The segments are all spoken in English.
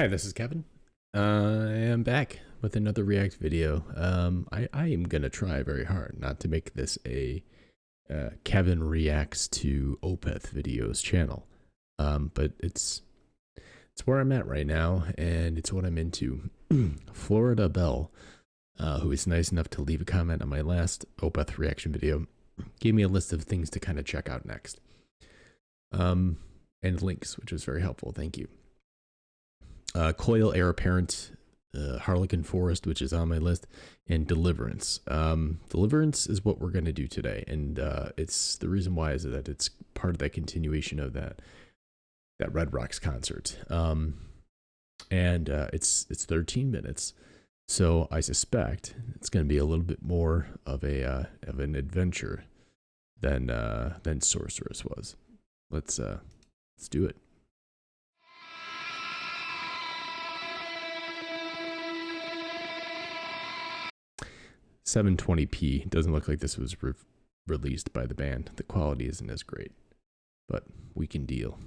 Hi, this is Kevin. I am back with another React video. I am going to try very hard not to make this a Kevin reacts to Opeth videos channel. But it's where I'm at right now, and it's what I'm into. Florida Bell, who is nice enough to leave a comment on my last Opeth reaction video, gave me a list of things to kind of check out next. And links, which was very helpful. Thank you. Coil, Heir Apparent, Harlequin Forest, which is on my list, and Deliverance. Deliverance is what we're going to do today, and it's the reason why is that it's part of that continuation of that Red Rocks concert. And it's 13 minutes, so I suspect it's going to be a little bit more of an adventure than Sorceress was. Let's do it. 720p. Doesn't look like this was released by the band. The quality isn't as great, but we can deal.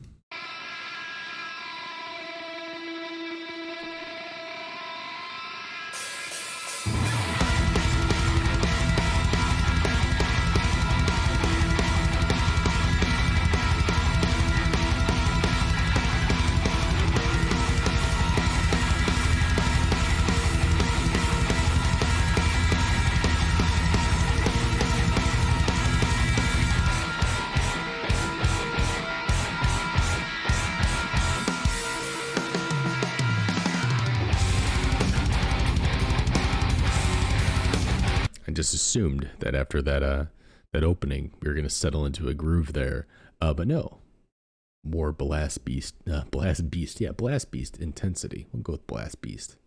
Just assumed that after that opening we were going to settle into a groove there, but no, more blast beast intensity. We'll go with blast beast.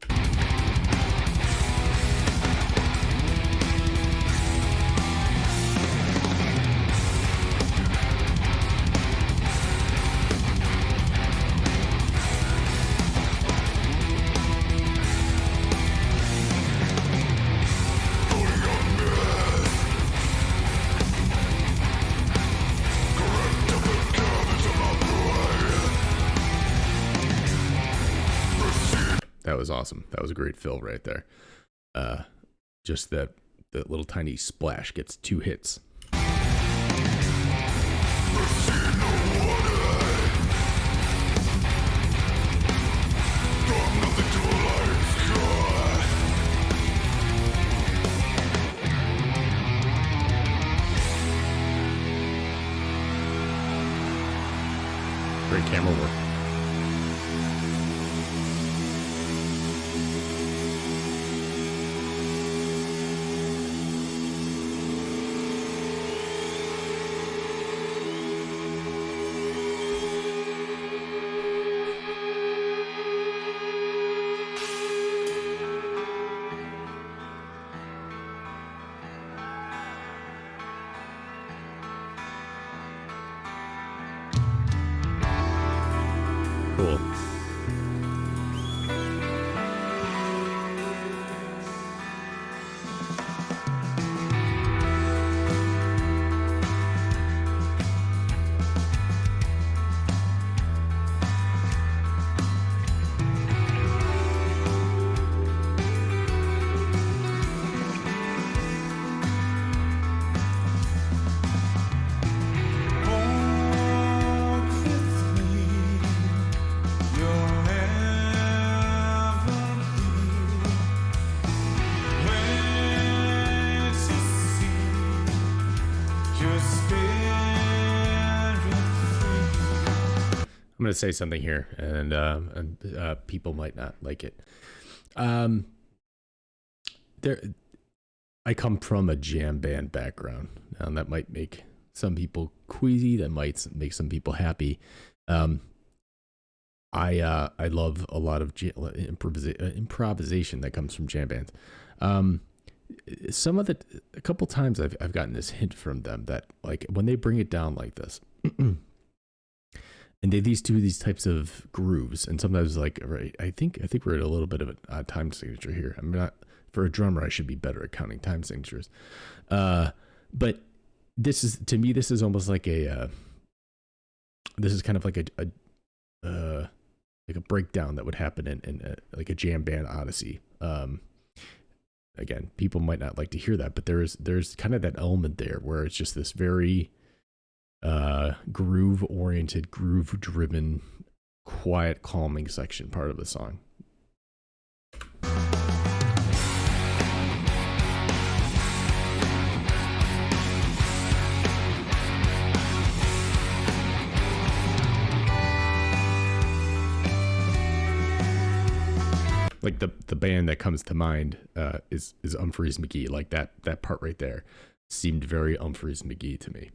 That was awesome. That was a great fill right there. Just that little tiny splash gets 2 hits. Great camera work. Cool. I'm going to say something here, and people might not like it. I come from a jam band background, and that might make some people queasy. That might make some people happy. I love a lot of improvisation that comes from jam bands. A couple times I've gotten this hint from them that, like, when they bring it down like this. And they do these types of grooves, and sometimes, like, right, I think we're at a little bit of a time signature here. I'm not, for a drummer, I should be better at counting time signatures. But this is, to me, this is almost like this is kind of like like a breakdown that would happen in like a jam band odyssey. Again, people might not like to hear that, but there's kind of that element there where it's just this very groove oriented, groove driven, quiet, calming section part of the song. Like the band that comes to mind is Humphreys McGee. Like that part right there seemed very Humphreys McGee to me.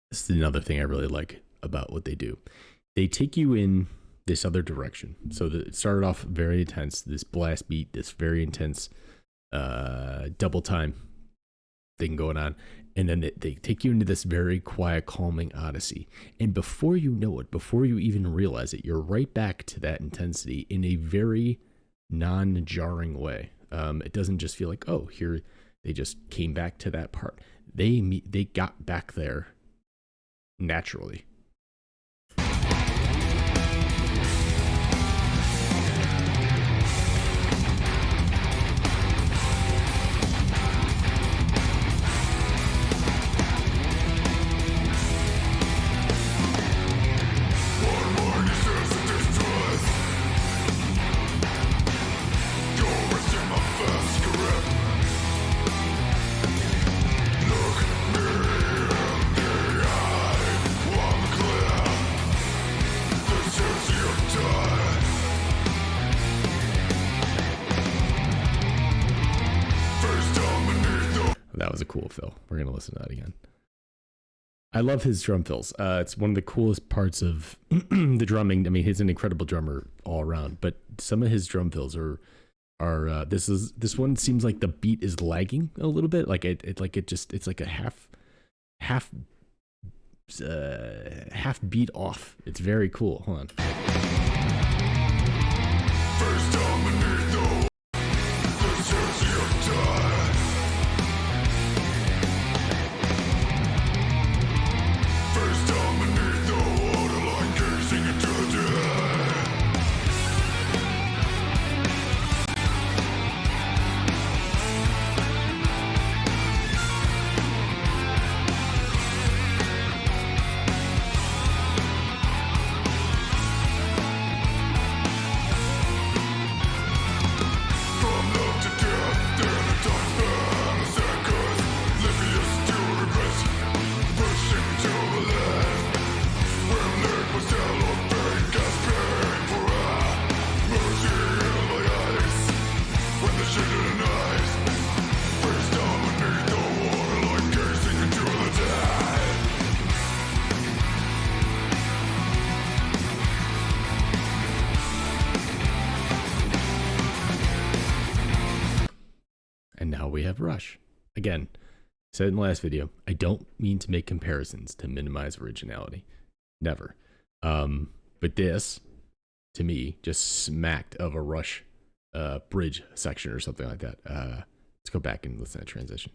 This is another thing I really like about what they do. They take you in this other direction. So it started off very intense, this blast beat, this very intense double time thing going on. And then they take you into this very quiet, calming odyssey. And before you know it, before you even realize it, you're right back to that intensity in a very non-jarring way. It doesn't just feel like, oh, here they just came back to that part. They got back there naturally. That was a cool fill. We're going to listen to that again. I love his drum fills. It's one of the coolest parts of the drumming. I mean, he's an incredible drummer all around, but some of his drum fills are this one seems like the beat is lagging a little bit. Like it's like a half beat off. It's very cool. Hold on. First dominate the church of time. And now we have Rush. Again, said in the last video, I don't mean to make comparisons to minimize originality. Never. But this, to me, just smacked of a Rush bridge section or something like that. Let's go back and listen to that transition.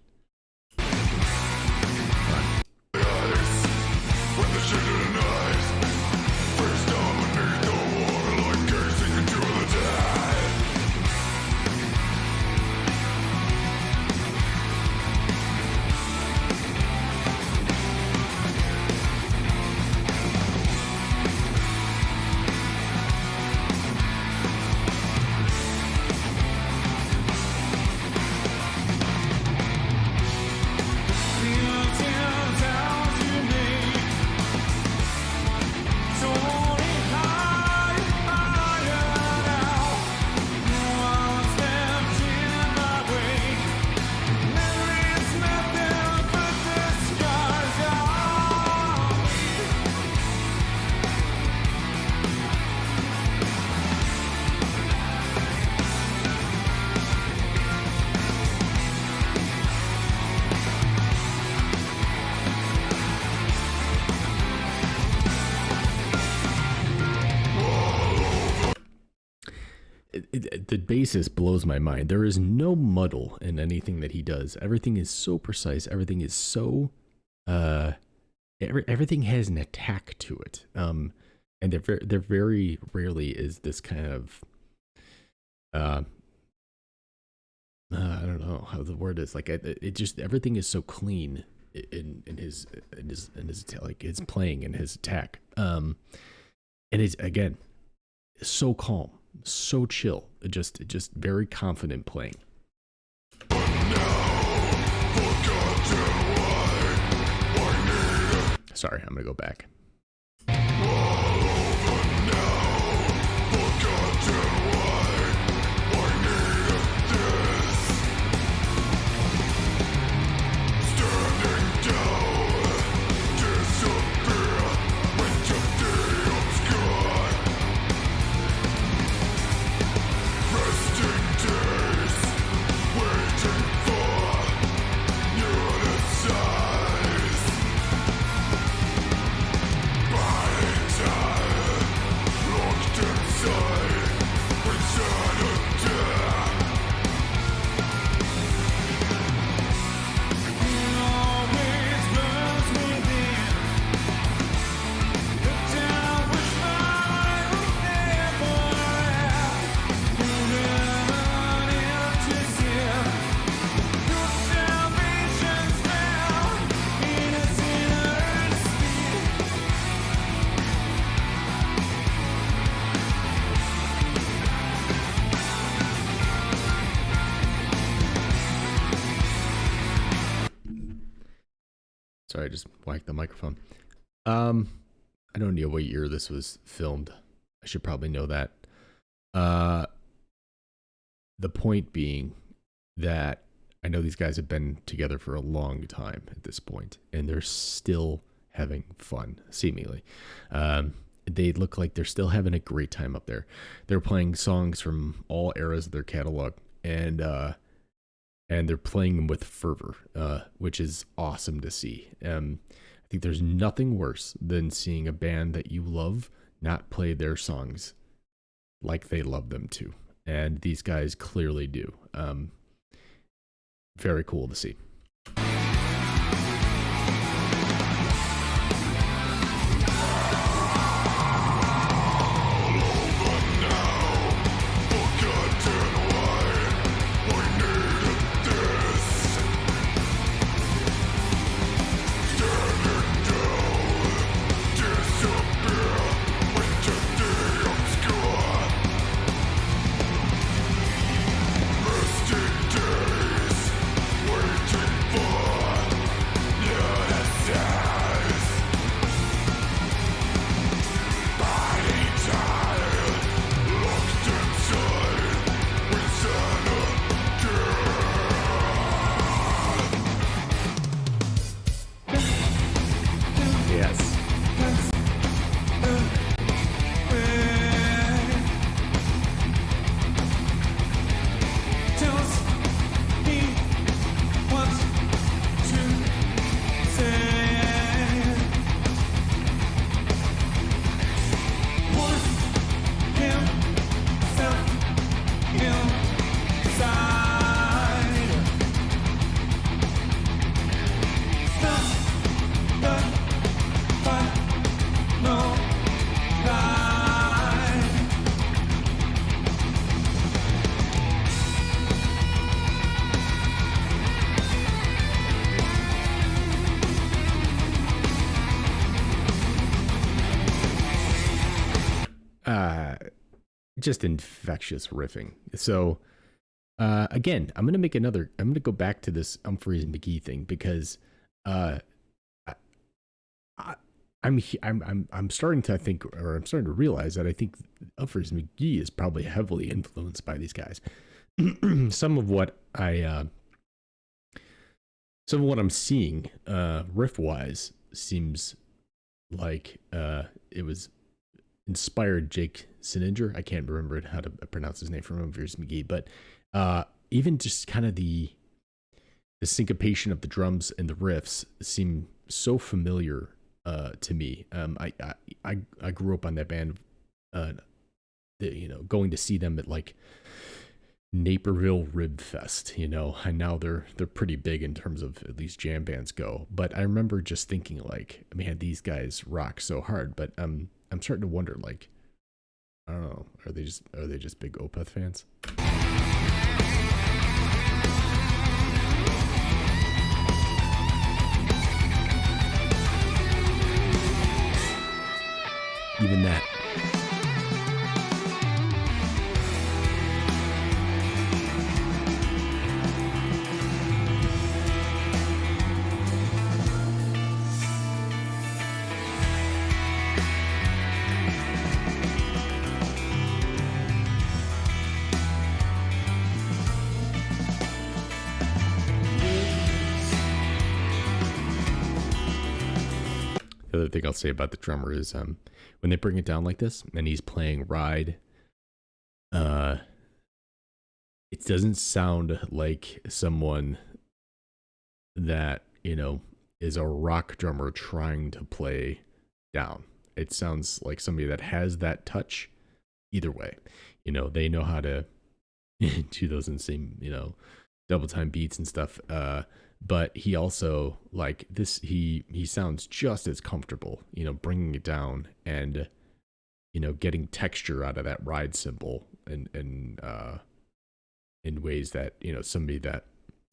bassist blows my mind. There is no muddle in anything that he does. Everything is so precise. Everything is so everything has an attack to it. And there very rarely is this kind of I don't know how the word is. Like it just everything is so clean in his like his playing and his attack. And it's again so calm, so chill. Just very confident playing. Sorry, I'm gonna go back. Sorry, I just whacked the microphone. I don't know what year this was filmed. I should probably know that. The point being that I know these guys have been together for a long time at this point, and they're still having fun, seemingly. They look like they're still having a great time up there. They're playing songs from all eras of their catalog, and they're playing them with fervor, which is awesome to see. I think there's nothing worse than seeing a band that you love not play their songs like they love them to. And these guys clearly do. Very cool to see. Just infectious riffing. So again, I'm gonna go back to this Humphreys and McGee thing because I'm starting to think, or I'm starting to realize that I think Humphreys and McGee is probably heavily influenced by these guys. Some of what I'm seeing riff wise seems like it was inspired Jake Sininger. I can't remember how to pronounce his name from Humphreys McGee, but even just kind of the syncopation of the drums and the riffs seem so familiar to me. I grew up on that band, going to see them at like Naperville Rib Fest, you know, and now they're pretty big in terms of at least jam bands go. But I remember just thinking like, man, these guys rock so hard. But I'm starting to wonder, like, I don't know, are they just big Opeth fans? Even that. The other thing I'll say about the drummer is when they bring it down like this and he's playing Ride, it doesn't sound like someone that, you know, is a rock drummer trying to play down. It sounds like somebody that has that touch either way. You know, they know how to do those insane, you know, double time beats and stuff. But he also, like this, he sounds just as comfortable, you know, bringing it down and, you know, getting texture out of that ride cymbal and in ways that, you know, somebody that,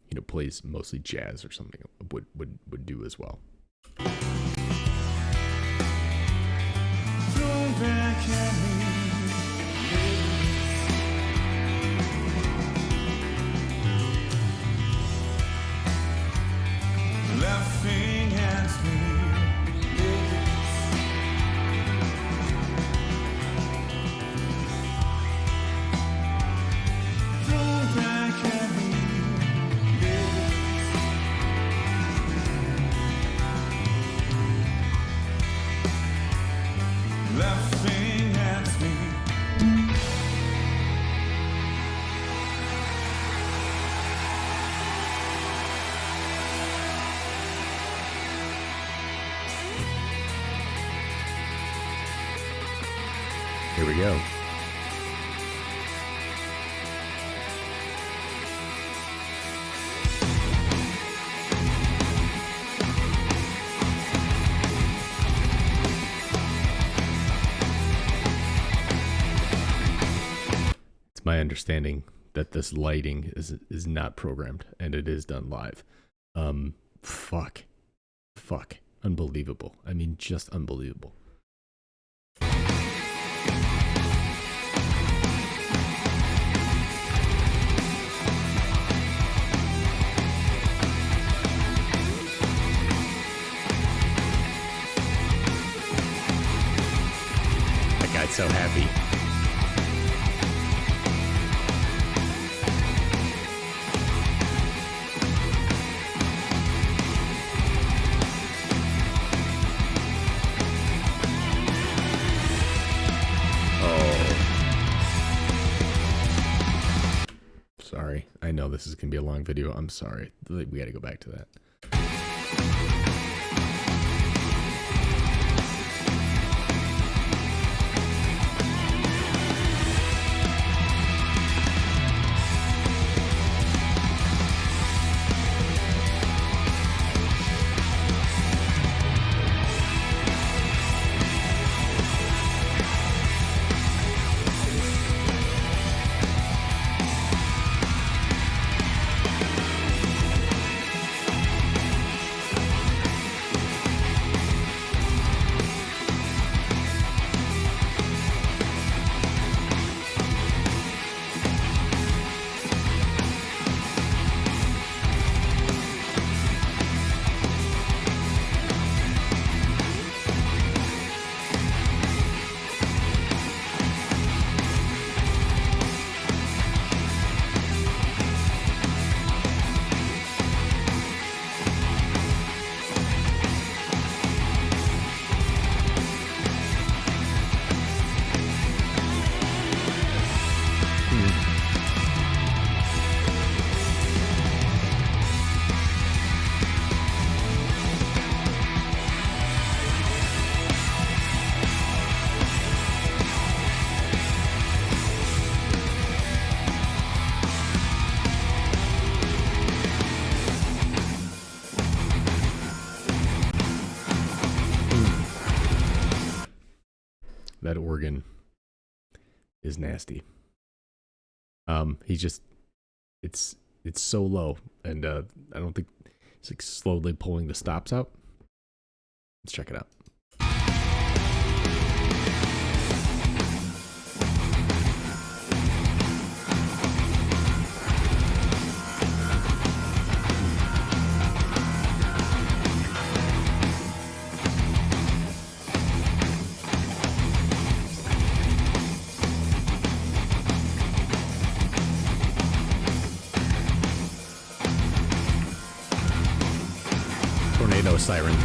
you know, plays mostly jazz or something would do as well. Laughing at me, throw back at me, laughing at me. Here we go. It's my understanding that this lighting is not programmed and it is done live. Fuck. Unbelievable. I mean, just unbelievable. That guy's so happy. Sorry. I know this is going to be a long video. I'm sorry. We got to go back to that. that organ is nasty. He just it's so low, and I don't think it's like slowly pulling the stops out. Let's check it out. Tornado siren.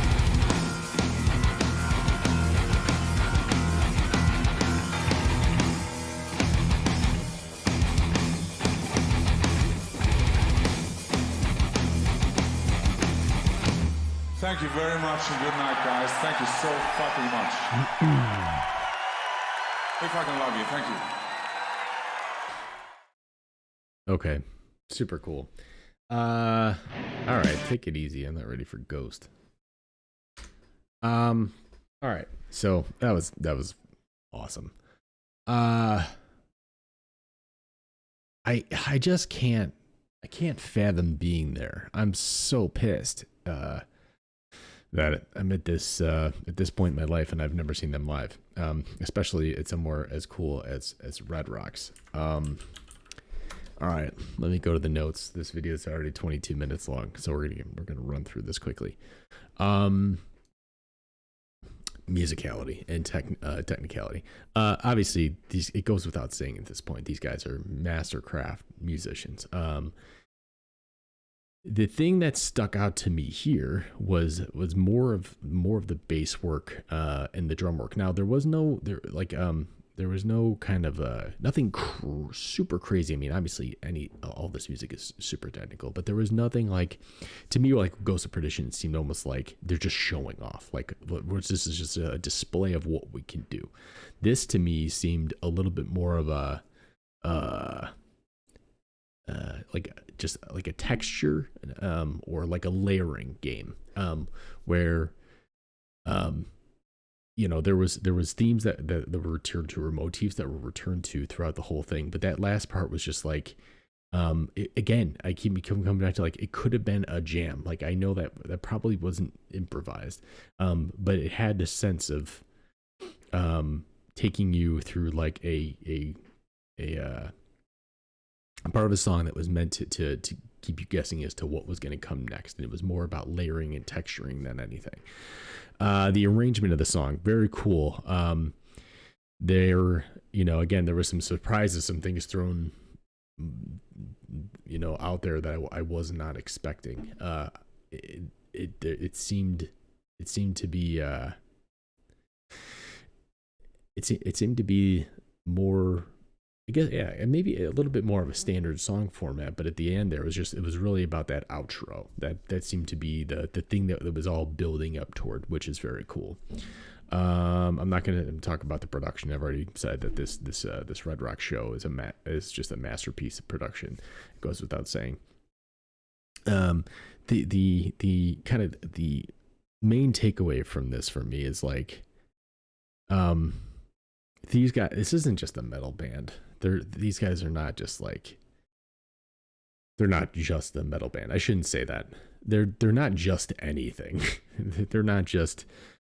Thank you very much and good night, guys. Thank you so fucking much. We fucking love you. Thank you. Okay, super cool. All right, take it easy. I'm not ready for Ghost. All right, so that was awesome. I just can't fathom being there. I'm so pissed that I'm at this point in my life and I've never seen them live. Especially at somewhere as cool as Red Rocks. All right, let me go to the notes. This video is already 22 minutes long, so we're gonna run through this quickly. Musicality and technicality. Obviously, it goes without saying at this point. These guys are mastercraft musicians. The thing that stuck out to me here was more of the bass work and the drum work. Now there was no kind of nothing super crazy. I mean, obviously all this music is super technical, but there was nothing like, to me, like Ghost of Perdition seemed almost like they're just showing off. Like, this is just a display of what we can do. This to me seemed a little bit more of a just like a texture or like a layering game where there was themes that were returned to, or motifs that were returned to throughout the whole thing, but that last part was just like again, I keep coming back to, like, it could have been a jam. Like, I know that probably wasn't improvised, but it had this sense of taking you through like a part of a song that was meant to keep you guessing as to what was going to come next, and it was more about layering and texturing than anything. The arrangement of the song, very cool. Again, there were some surprises, some things thrown out there that I was not expecting. It seemed to be it seemed to be more, I guess, yeah, and maybe a little bit more of a standard song format, but at the end there it was really about that outro. That seemed to be the thing that was all building up toward, which is very cool. I'm not going to talk about the production. I've already said that this Red Rock show is just a masterpiece of production. It goes without saying. The kind of the main takeaway from this for me is like, these guys, this isn't just a metal band. These guys are not just like, they're not just a metal band. I shouldn't say that. They're not just anything. They're not just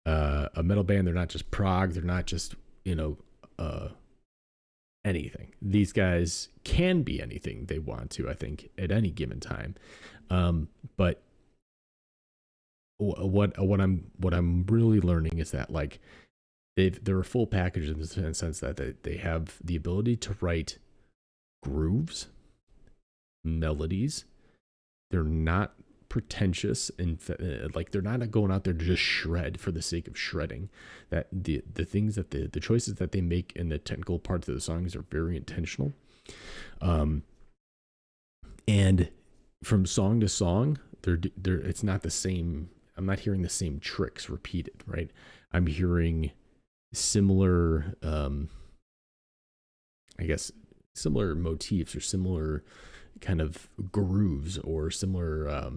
a metal band. They're not just prog. They're not just anything. These guys can be anything they want to, I think, at any given time. But what I'm really learning is that, like, they're a full package in the sense that they have the ability to write grooves, melodies. They're not pretentious, and like, they're not going out there to just shred for the sake of shredding. That the things that the choices that they make in the technical parts of the songs are very intentional. And from song to song, they're it's not the same. I'm not hearing the same tricks repeated, right? I'm hearing similar, I guess, similar motifs or similar kind of grooves or similar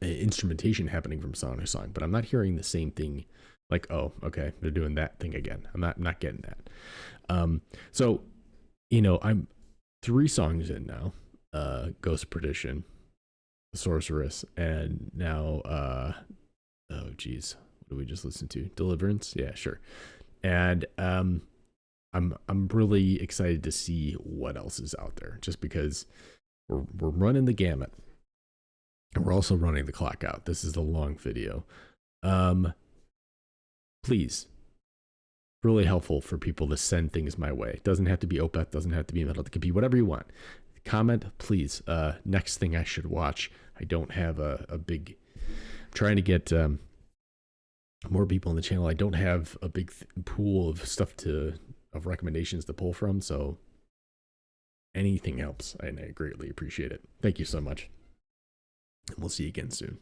instrumentation happening from song to song, but I'm not hearing the same thing Like, oh, okay, they're doing that thing again. I'm not getting that. So, I'm 3 songs in now. Ghost Perdition, Sorceress, and now oh geez, what did we just listen to? Deliverance? Yeah, sure. And I'm really excited to see what else is out there, just because we're running the gamut. And we're also running the clock out. This is a long video. Please, really helpful for people to send things my way. It doesn't have to be Opeth, doesn't have to be metal. It could be whatever you want. Comment, please. Next thing I should watch. I don't have a big. I'm trying to get more people on the channel. I don't have a big pool of stuff of recommendations to pull from. So anything helps, and I greatly appreciate it. Thank you so much. And we'll see you again soon.